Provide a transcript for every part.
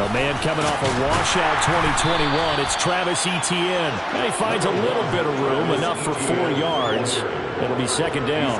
The man coming off a washout 2021, it's Travis Etienne. And he finds a little bit of room, enough for 4 yards. It'll be second down.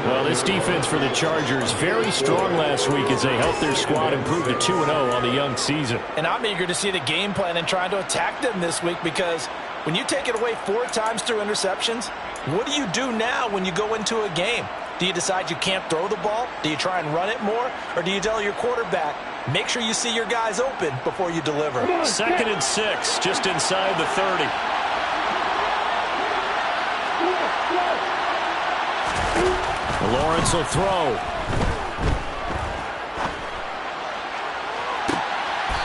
Well, this defense for the Chargers, very strong last week as they helped their squad improve to 2-0 on the young season. And I'm eager to see the game plan and trying to attack them this week, because when you take it away 4 times through interceptions, what do you do now when you go into a game? Do you decide you can't throw the ball? Do you try and run it more? Or do you tell your quarterback, make sure you see your guys open before you deliver? 2nd and 6, just inside the 30. Lawrence will throw.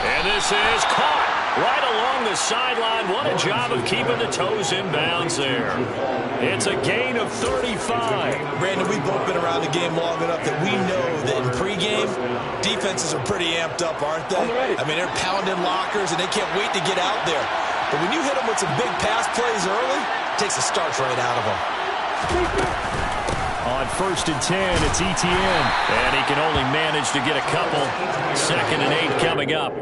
And this is caught right along the sideline. What a job of keeping the toes in bounds there. It's a gain of 35. Brandon, we've both been around the game long enough that we know that in pregame, defenses are pretty amped up, aren't they? I mean, they're pounding lockers, and they can't wait to get out there. But when you hit them with some big pass plays early, it takes the starch right out of them. On 1st and 10, it's Etienne. And he can only manage to get a couple. 2nd and 8 coming up.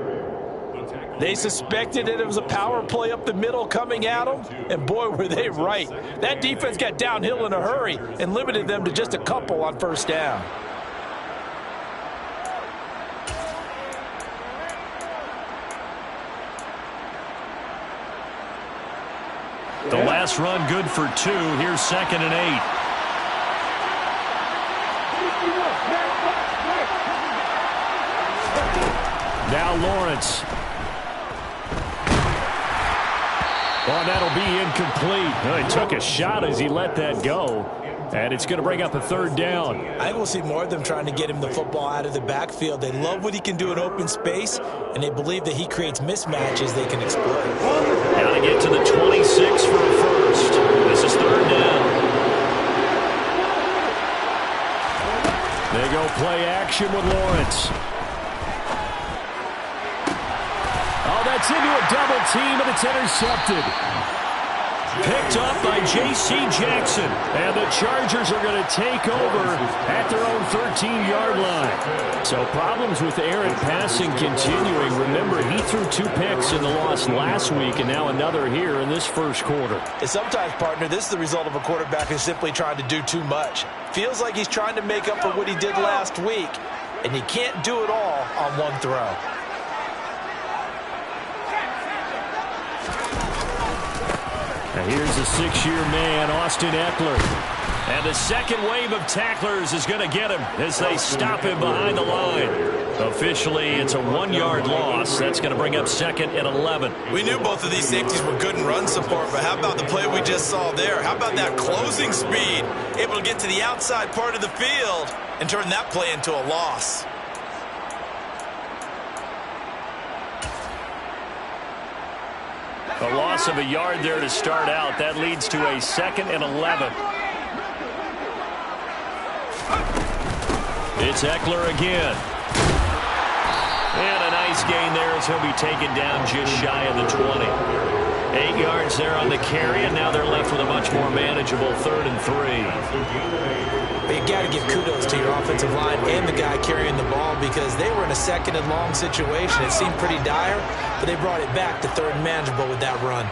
They suspected that it was a power play up the middle coming at them, and boy, were they right. That defense got downhill in a hurry and limited them to just a couple on 1st down. The last run good for 2. Here's 2nd and 8. Now Lawrence. Oh, that'll be incomplete. He took a shot as he let that go. And it's going to bring up a 3rd down. I think we'll see more of them trying to get him the football out of the backfield. They love what he can do in open space, and they believe that he creates mismatches they can exploit. Now to get to the 26 for a first. This is 3rd down. They go play action with Lawrence. Oh, that's into a double team, and it's intercepted. Picked up by J.C. Jackson. And the Chargers are going to take over at their own 13-yard line. So problems with errant passing continuing. Remember, he threw 2 picks in the loss last week, and now another here in this first quarter. And sometimes, partner, this is the result of a quarterback who's simply trying to do too much. Feels like he's trying to make up for what he did last week, and he can't do it all on one throw. Now here's a 6-year man, Austin Eckler. And the second wave of tacklers is going to get him as they stop him behind the line. Officially, it's a 1-yard loss. That's going to bring up 2nd and 11. We knew both of these safeties were good in run support, but how about the play we just saw there? How about that closing speed? Able to get to the outside part of the field and turn that play into a loss. A loss of a yard there to start out. That leads to a 2nd and 11. It's Eckler again. And a nice gain there as he'll be taken down just shy of the 20. 8 yards there on the carry, and now they're left with a much more manageable 3rd and 3. But you got to give kudos to your offensive line and the guy carrying the ball, because they were in a 2nd and long situation. It seemed pretty dire, but they brought it back to 3rd and manageable with that run.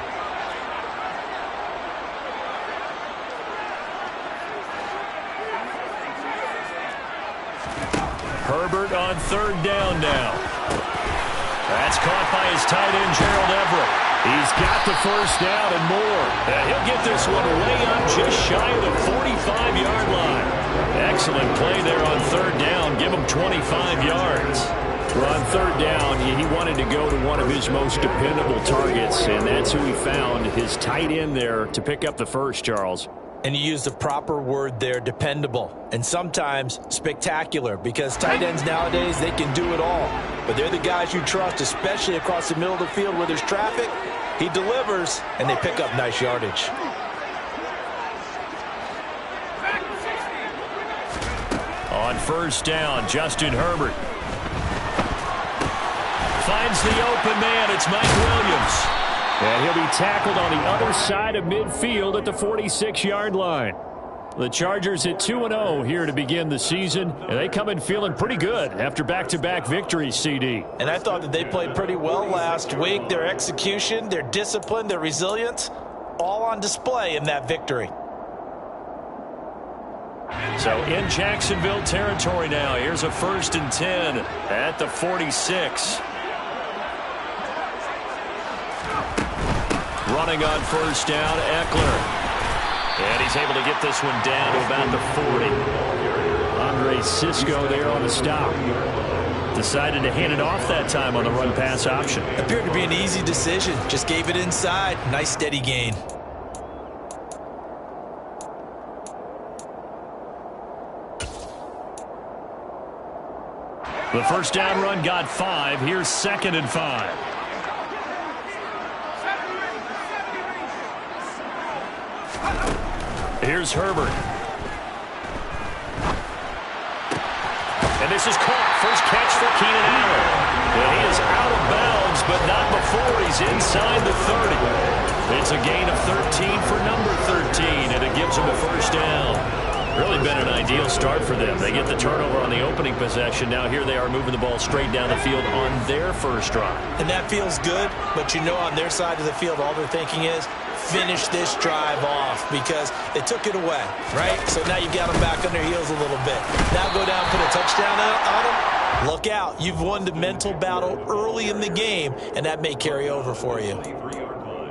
Herbert on 3rd down now. That's caught by his tight end, Gerald Everett. He's got the 1st down and more. And he'll get this one way up just shy of the 45-yard line. Excellent play there on 3rd down. Give him 25 yards. Well, on 3rd down, he wanted to go to one of his most dependable targets, and that's who he found, his tight end there, to pick up the first, Charles. And you use the proper word there, dependable, and sometimes spectacular, because tight ends nowadays, they can do it all. But they're the guys you trust, especially across the middle of the field where there's traffic. He delivers, and they pick up nice yardage. On 1st down, Justin Herbert finds the open man. It's Mike Williams. And he'll be tackled on the other side of midfield at the 46-yard line. The Chargers at 2-0 here to begin the season, and they come in feeling pretty good after back-to-back victories, CD. And I thought that they played pretty well last week. Their execution, their discipline, their resilience, all on display in that victory. So in Jacksonville territory now, here's a 1st and 10 at the 46. Running on 1st down, Eckler. And he's able to get this one down to about the 40. Andre Cisco there on the stop. Decided to hand it off that time on the run-pass option. Appeared to be an easy decision. Just gave it inside. Nice steady gain. The 1st down run got 5. Here's 2nd and 5. Here's Herbert. And this is caught. First catch for Keenan Allen. And he is out of bounds, but not before he's inside the 30. It's a gain of 13 for number 13, and it gives him a 1st down. Really been an ideal start for them. They get the turnover on the opening possession. Now here they are moving the ball straight down the field on their first drive. And that feels good, but you know on their side of the field all they're thinking is finish this drive off because they took it away, right? So now you've got them back on their heels a little bit. Now go down, put a touchdown on them. Look out. You've won the mental battle early in the game, and that may carry over for you.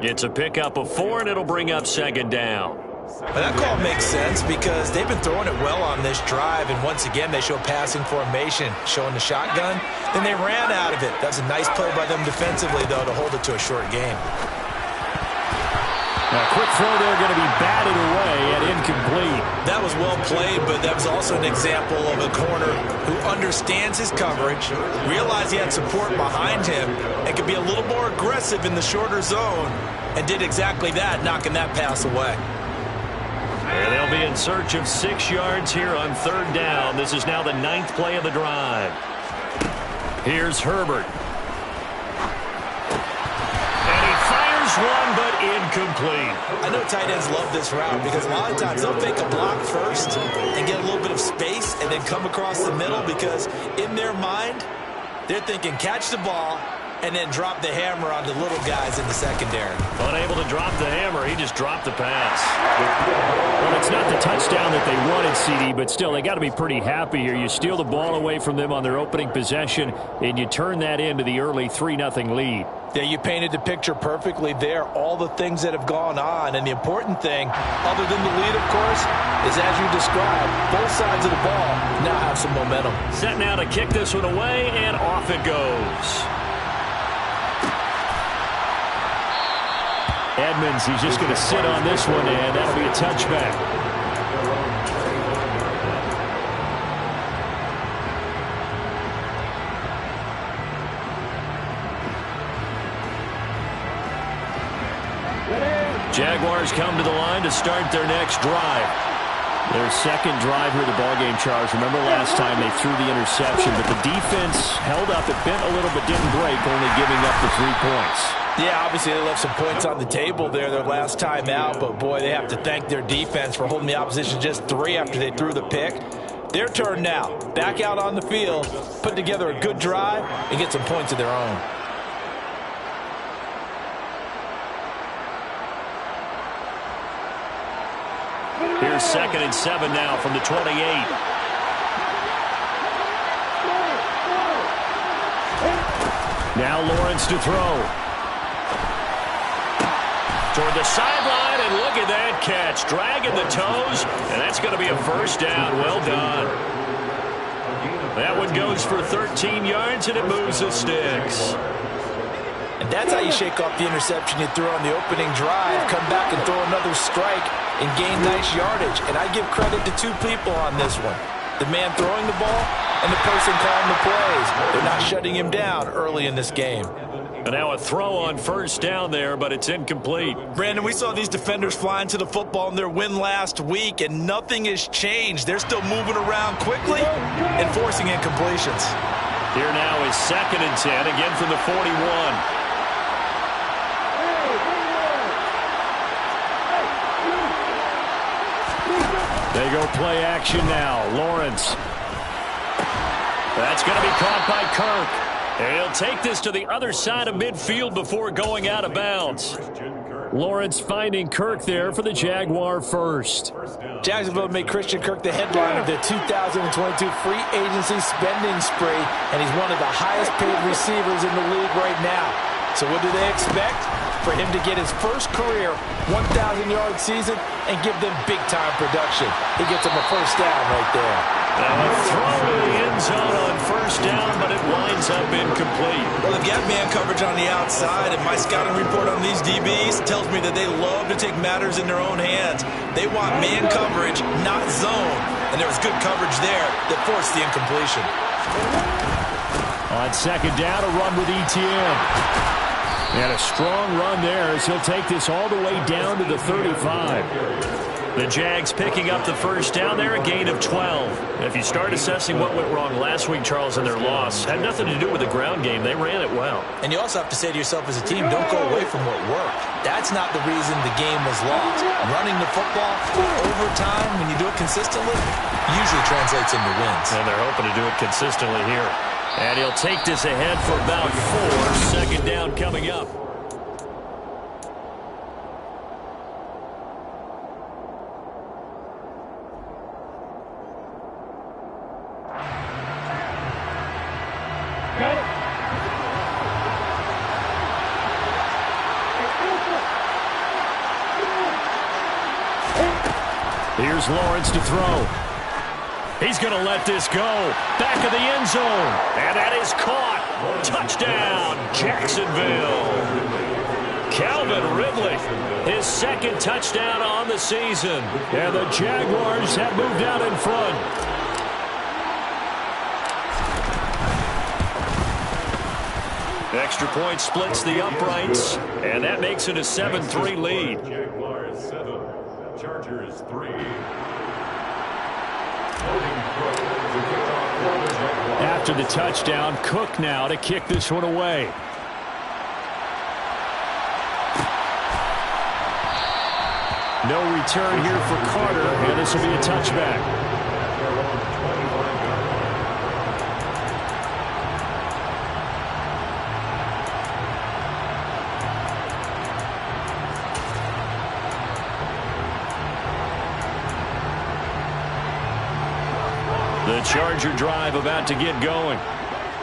It's a pickup of 4, and it'll bring up 2nd down. But that call makes sense because they've been throwing it well on this drive, and once again they show passing formation, showing the shotgun. Then they ran out of it. That's a nice play by them defensively, though, to hold it to a short game. Now, quick throw there going to be batted away and incomplete. That was well played, but that was also an example of a corner who understands his coverage, realized he had support behind him, and could be a little more aggressive in the shorter zone, and did exactly that, knocking that pass away. And they'll be in search of 6 yards here on 3rd down. This is now the 9th play of the drive. Here's Herbert. And he fires one, but incomplete. I know tight ends love this route because a lot of times they'll fake a block first and get a little bit of space and then come across the middle because in their mind, they're thinking catch the ball and then drop the hammer on the little guys in the secondary. Unable to drop the hammer, he just dropped the pass. Well, it's not the touchdown that they wanted, CD, but still, they got to be pretty happy here. You steal the ball away from them on their opening possession, and you turn that into the early 3-0 lead. Yeah, you painted the picture perfectly there, all the things that have gone on. And the important thing, other than the lead, of course, is as you described, both sides of the ball now have some momentum. Set now to kick this one away, and off it goes. Edmonds, he's just going to sit on this one, and that'll be a touchback. Jaguars come to the line to start their next drive. Their 2nd drive here of the ballgame, Charles. Remember last time they threw the interception, but the defense held up. It bent a little but didn't break, only giving up the 3 points. Yeah, obviously they left some points on the table there their last time out, but boy, they have to thank their defense for holding the opposition just 3 after they threw the pick. Their turn now. Back out on the field, put together a good drive, and get some points of their own. Here's 2nd and 7 now from the 28. Now Lawrence to throw. Toward the sideline, and look at that catch. Dragging the toes, and that's going to be a 1st down. Well done. That one goes for 13 yards, and it moves the sticks. And that's how you shake off the interception you threw on the opening drive, come back and throw another strike and gain nice yardage. And I give credit to 2 people on this one. The man throwing the ball and the person calling the plays. They're not shutting him down early in this game. And now a throw on 1st down there, but it's incomplete. Brandon, we saw these defenders flying to the football in their win last week, and nothing has changed. They're still moving around quickly and forcing incompletions. Here now is 2nd and 10, again from the 41. They go play action now. Lawrence. That's going to be caught by Kirk. And he'll take this to the other side of midfield before going out of bounds. Lawrence finding Kirk there for the Jaguar first. Jacksonville made Christian Kirk the headline of their 2022 free agency spending spree, and he's one of the highest paid receivers in the league right now. So what do they expect? For him to get his first career 1,000-yard season and give them big-time production. He gets them a first down right there. Now a throw to the end zone on first down, but it winds up incomplete. Well, they've got man coverage on the outside, and my scouting report on these DBs tells me that they love to take matters in their own hands. They want man coverage, not zone. And there was good coverage there that forced the incompletion. On second down, a run with ETN. And a strong run there as he'll take this all the way down to the 35. The Jags picking up the first down there, a gain of 12. If you start assessing what went wrong last week, Charles, in their loss, had nothing to do with the ground game. They ran it well. And you also have to say to yourself as a team, don't go away from what worked. That's not the reason the game was lost. Running the football over time, when you do it consistently, usually translates into wins. And they're hoping to do it consistently here. And he'll take this ahead for about 4. Second down coming up. Here's Lawrence to throw. He's going to let this go. Back of the end zone. And that is caught. Touchdown, Jacksonville. Calvin Ridley, his second touchdown on the season. And the Jaguars have moved out in front. Extra point splits the uprights. And that makes it a 7-3 lead. Jaguars 7, Chargers 3. After the touchdown, Cook now to kick this one away. No return here for Carter, and this will be a touchback. The Charger drive about to get going.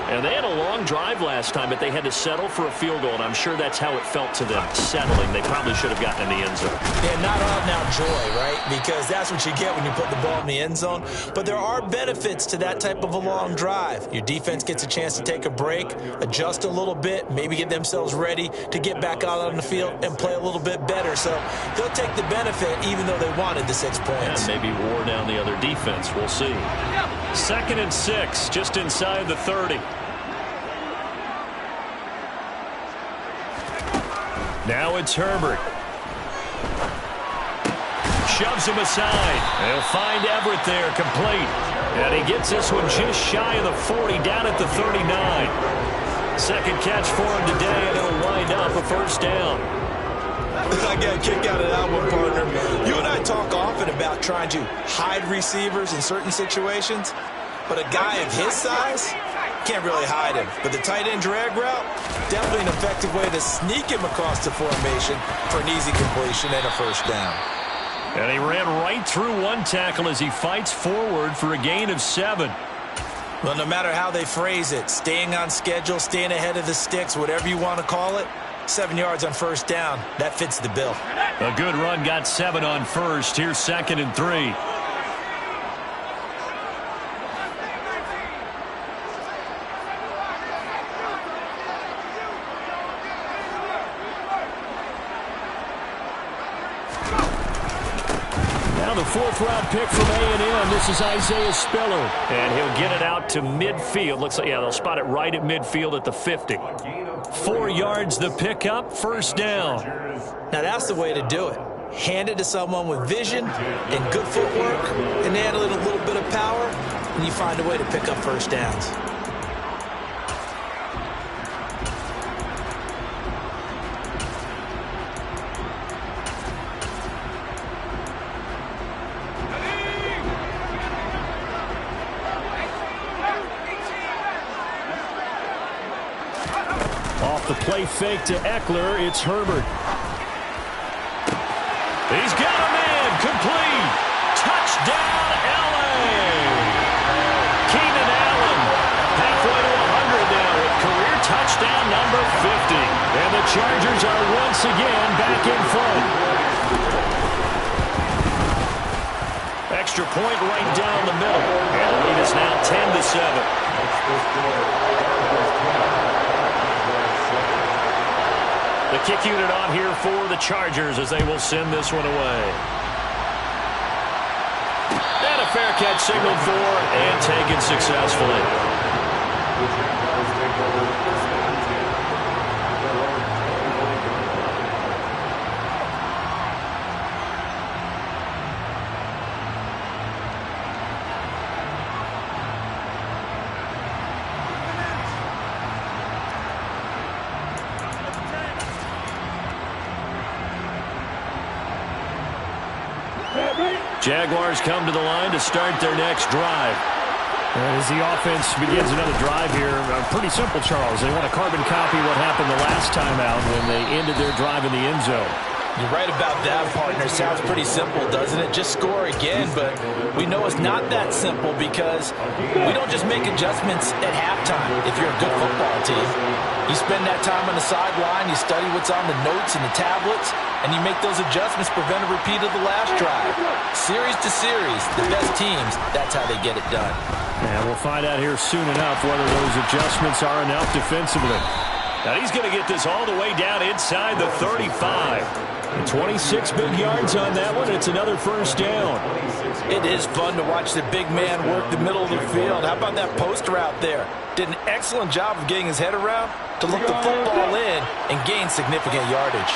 And they had a long drive last time, but they had to settle for a field goal, and I'm sure that's how it felt to them, settling. They probably should have gotten in the end zone. Yeah, not all now joy, right? Because that's what you get when you put the ball in the end zone. But there are benefits to that type of a long drive. Your defense gets a chance to take a break, adjust a little bit, maybe get themselves ready to get back out on the field and play a little bit better. So they'll take the benefit even though they wanted the 6 points. And maybe wore down the other defense. We'll see. 2nd and 6, just inside the 30. Now it's Herbert. Shoves him aside. They'll find Everett there, complete. And he gets this one just shy of the 40, down at the 39. Second catch for him today, and it'll wind up a first down. I got a kick out of that one, partner. You and I talk often about trying to hide receivers in certain situations, but a guy of his size can't really hide him. But the tight end drag route, definitely an effective way to sneak him across the formation for an easy completion and a first down. And he ran right through one tackle as he fights forward for a gain of 7. Well, no matter how they phrase it, staying on schedule, staying ahead of the sticks, whatever you want to call it, 7 yards on first down, that fits the bill. A good run got 7 on first. Here's 2nd and 3. Now the 4th-round pick from A&M. This is Isaiah Spiller. And he'll get it out to midfield. Looks like, yeah, they'll spot it right at midfield at the 50. 4 yards the pickup, first down. Now that's the way to do it. Hand it to someone with vision and good footwork, and add a little bit of power, and you find a way to pick up first downs. play fake to Eckler. It's Herbert. He's got a man. Complete. Touchdown, L.A. Keenan Allen halfway to 100 now with career touchdown number 50. And the Chargers are once again back in front. Extra point right down the middle. And the lead is now 10-7. The kick unit on here for the Chargers as they will send this one away. And a fair catch signaled for and taken successfully. Jaguars come to the line to start their next drive. As the offense begins another drive here, pretty simple, Charles. They want to carbon copy what happened the last time out when they ended their drive in the end zone. You're right about that, partner. Sounds pretty simple, doesn't it? Just score again, but we know it's not that simple because we don't just make adjustments at halftime if you're a good football team. You spend that time on the sideline, you study what's on the notes and the tablets, and you make those adjustments, prevent a repeat of the last drive. Series to series, the best teams, that's how they get it done. And we'll find out here soon enough whether those adjustments are enough defensively. Now he's going to get this all the way down inside the 35. 26 big yards on that one. It's another first down. It is fun to watch the big man work the middle of the field. How about that poster out there? Did an excellent job of getting his head around to look the football in and gain significant yardage.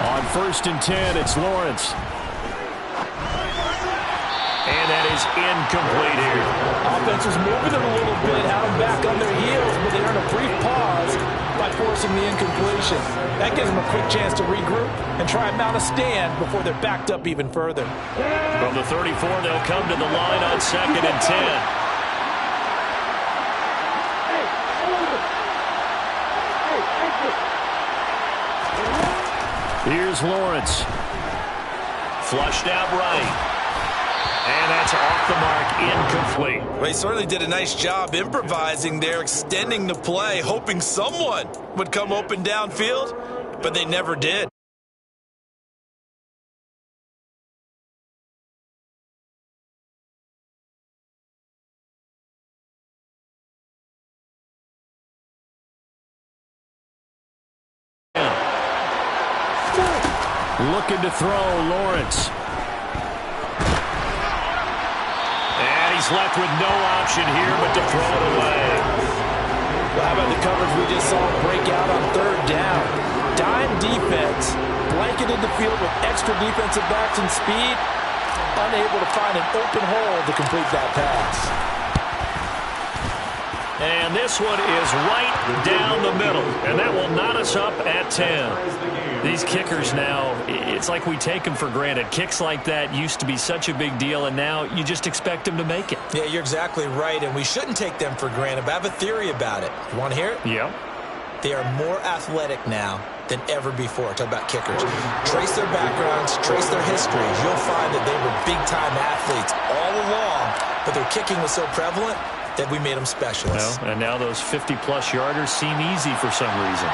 On 1st and 10, it's Lawrence. And that is incomplete here. Offense was moving them a little bit, had them back on their heels, but they earned a brief pause by forcing the incompletion. That gives them a quick chance to regroup and try and mount a stand before they're backed up even further. From the 34, they'll come to the line on 2nd and 10. Here's Lawrence. Flushed out right. And that's off the mark, incomplete. Well, he certainly did a nice job improvising there, extending the play, hoping someone would come open downfield, but they never did. Looking to throw, Lawrence. He's left with no option here but to throw it away. Well, how about the coverage we just saw break out on 3rd down? Dime defense, blanketed the field with extra defensive backs and speed, unable to find an open hole to complete that pass. And this one is right down the middle, and that will knot us up at 10. These kickers now, it's like we take them for granted. Kicks like that used to be such a big deal, and now you just expect them to make it. Yeah, you're exactly right, and we shouldn't take them for granted, but I have a theory about it. You want to hear it? Yeah. They are more athletic now than ever before. Talk about kickers. Trace their backgrounds, trace their histories. You'll find that they were big-time athletes all along, but their kicking was so prevalent that we made them specialists. Well, and now those 50-plus yarders seem easy for some reason.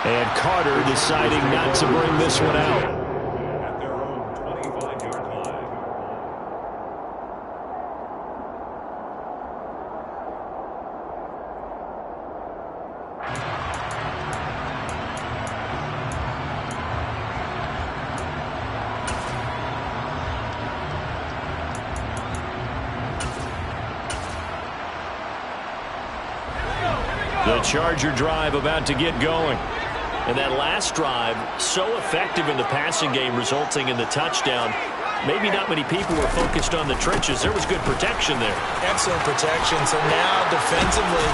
And Carter deciding not to bring this one out. At their own 25-yard line. The Charger drive about to get going. And that last drive, so effective in the passing game, resulting in the touchdown. maybe not many people were focused on the trenches. There was good protection there. Excellent protection. So now defensively,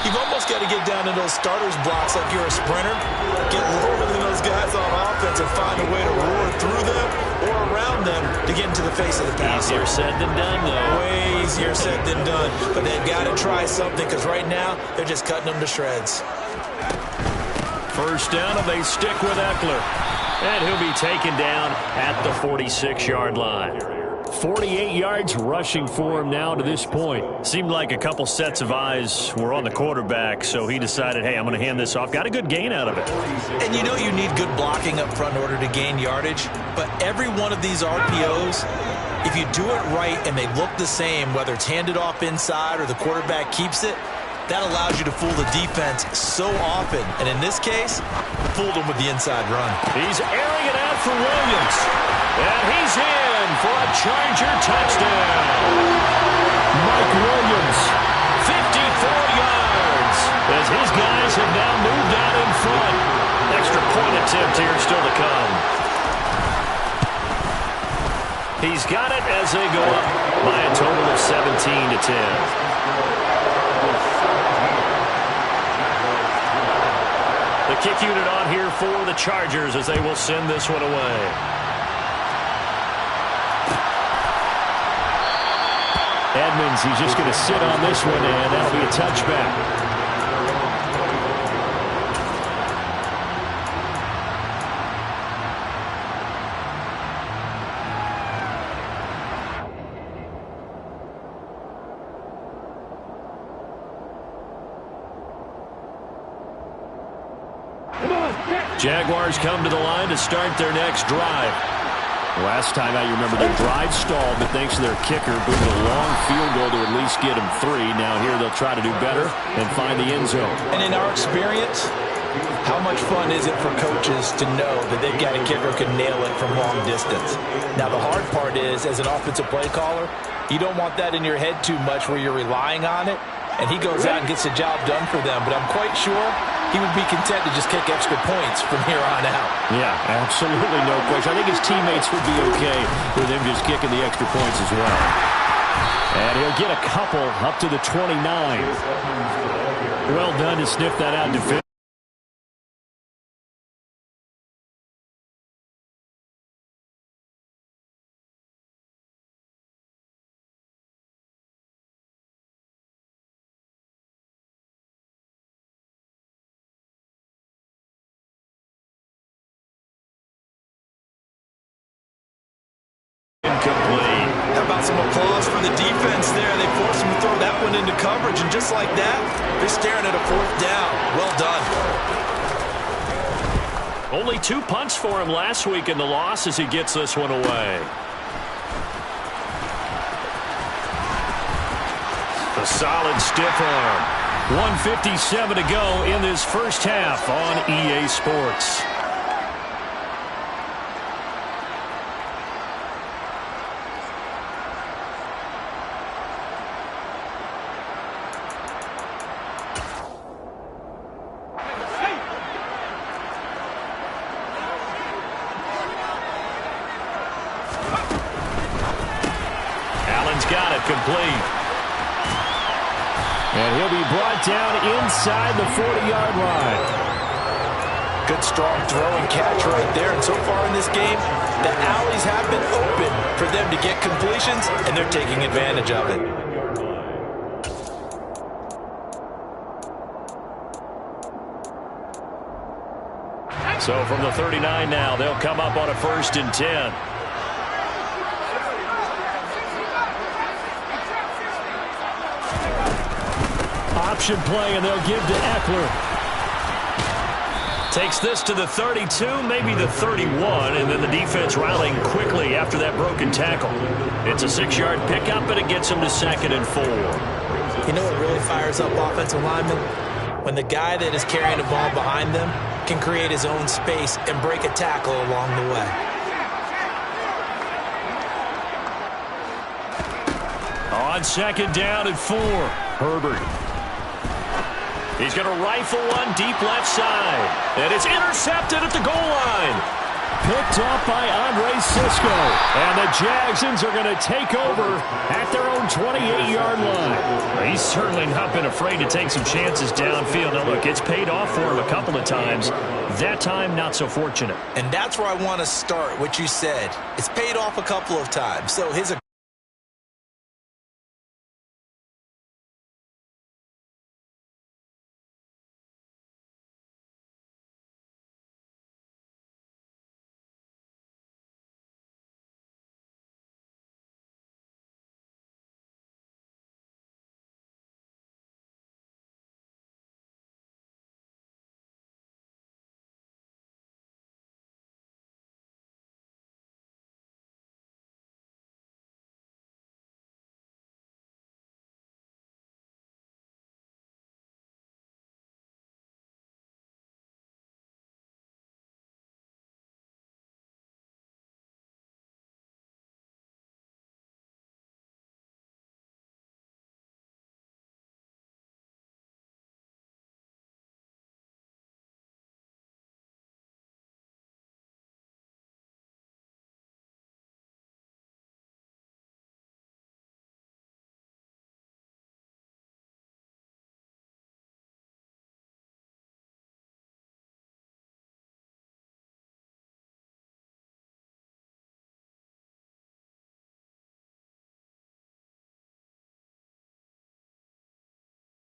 you've almost got to get down to those starters blocks like you're a sprinter. Get lower than those guys on offense and find a way to roar through them or around them to get into the face of the pass. Easier said than done, though. Way easier said than done. But they've got to try something because right now they're just cutting them to shreds. First down, and they stick with Eckler. And he'll be taken down at the 46-yard line. 48 yards rushing for him now to this point. Seemed like a couple sets of eyes were on the quarterback, so he decided, hey, I'm going to hand this off. Got a good gain out of it. And you know you need good blocking up front in order to gain yardage, but every one of these RPOs, if you do it right and they look the same, whether it's handed off inside or the quarterback keeps it, that allows you to fool the defense so often. And in this case, fooled them with the inside run. He's airing it out for Williams. And he's in for a Charger touchdown. Mike Williams, 54 yards, as his guys have now moved out in front. Extra point attempt here still to come. He's got it as they go up by a total of 17-10. The kick unit on here for the Chargers as they will send this one away. Edmonds, he's just going to sit on this one, and that'll be a touchback. Jaguars come to the line to start their next drive. Last time out, you remember their drive stalled, but thanks to their kicker, booted a long field goal to at least get them 3. Now here they'll try to do better and find the end zone. And in our experience, how much fun is it for coaches to know that they've got a kicker who can nail it from long distance? Now the hard part is, as an offensive play caller, you don't want that in your head too much where you're relying on it, and he goes out and gets the job done for them. But I'm quite sure he would be content to just kick extra points from here on out. Yeah, absolutely no question. I think his teammates would be okay with him just kicking the extra points as well. And he'll get a couple up to the 29. Well done to sniff that out defensively. Incomplete. How about some applause for the defense there? They forced him to throw that one into coverage, and just like that, they're staring at a 4th down. Well done. Only 2 punts for him last week in the loss as he gets this one away. A solid stiff arm. 1:57 to go in this first half on EA Sports. Got it complete. And he'll be brought down inside the 40-yard line. Good strong throw and catch right there. And so far in this game, the alleys have been open for them to get completions, and they're taking advantage of it. So from the 39 now, they'll come up on a 1st and 10. Option play, and they'll give to Eckler. Takes this to the 32, maybe the 31, and then the defense rallying quickly after that broken tackle. It's a 6-yard pickup, and it gets them to 2nd and 4. You know what really fires up offensive linemen? When the guy that is carrying the ball behind them can create his own space and break a tackle along the way. On 2nd down and 4, Herbert. He's going to rifle one deep left side. And it's intercepted at the goal line. Picked up by Andre Sisco. And the Jagsons are going to take over at their own 28-yard line. He's certainly not been afraid to take some chances downfield. Now, look, it's paid off for him a couple of times. That time, not so fortunate. And that's where I want to start, what you said. It's paid off a couple of times. So his